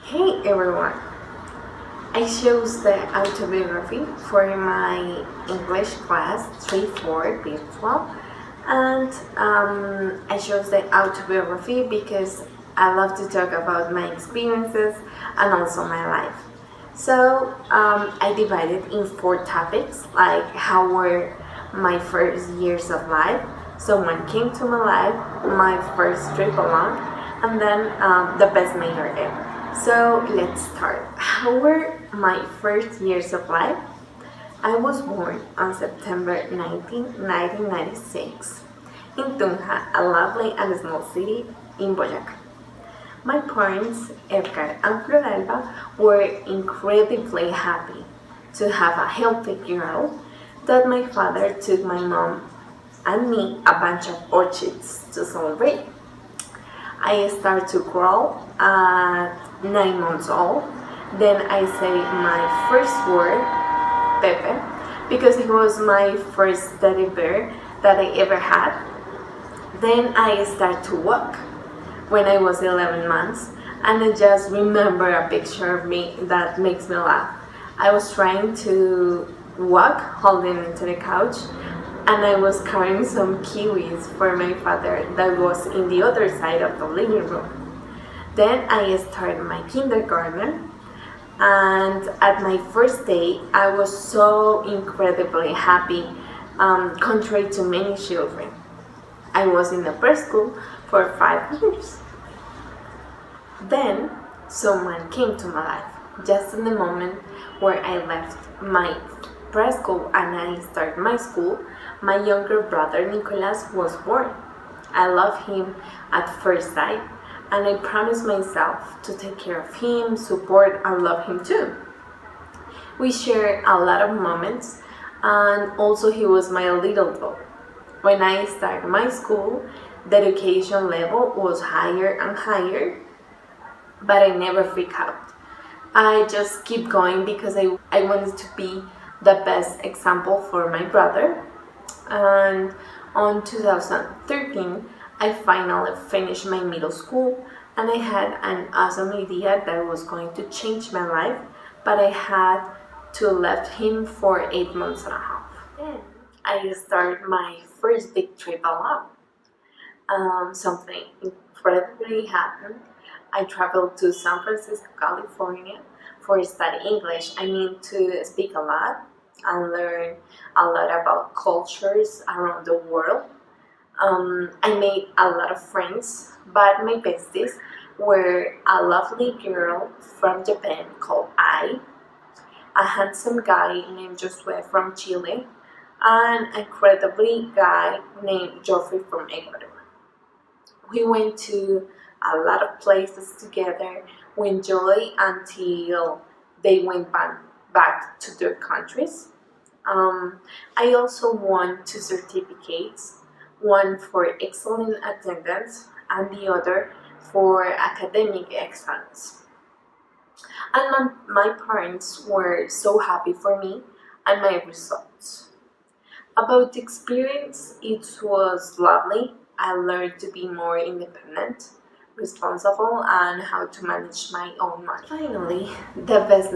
Hey everyone! I chose the autobiography for my English class 3-4 virtual, and I chose the autobiography because I love to talk about my experiences and also my life. So I divided in 4 topics, like how were my first years of life, someone came to my life, my first trip along, and then the best mayor ever. So let's start. How were my first years of life? I was born on September 1996 in Tunja, a lovely and small city in Boyacá. My parents, Edgar and Floralba, were incredibly happy to have a healthy girl that my father took my mom and me a bunch of orchids to celebrate. I started to crawl at 9 months old. Then I say my first word, Pepe, because it was my first teddy bear that I ever had. Then I start to walk when I was 11 months, and I just remember a picture of me that makes me laugh. I was trying to walk holding into the couch, and I was carrying some kiwis for my father that was in the other side of the living room. Then I started my kindergarten, and at my first day I was so incredibly happy, contrary to many children. I was in the preschool for 5 years. Then someone came to my life just in the moment where I left my preschool and I started my school. My younger brother Nicolas was born. I loved him at first sight, and I promised myself to take care of him, support, and love him too. We shared a lot of moments, and also he was my little doll. When I started my school, the education level was higher and higher, but I never freak out. I just keep going because I wanted to be the best example for my brother. And on 2013, I finally finished my middle school, and I had an awesome idea that was going to change my life, but I had to left him for 8 months and a half. Then I started my first big trip alone. Something incredibly happened. I traveled to San Francisco, California for study English. I mean to speak a lot and learn a lot about cultures around the world. I made a lot of friends, but my besties were a lovely girl from Japan called Ai, a handsome guy named Josue from Chile, and an incredibly guy named Joffrey from Ecuador. We went to a lot of places together. We enjoyed until they went back to their countries. I also won 2 certificates, one for excellent attendance and the other for academic excellence. And my parents were so happy for me and my results. About the experience, it was lovely. I learned to be more independent, responsible, and how to manage my own money. Finally, the best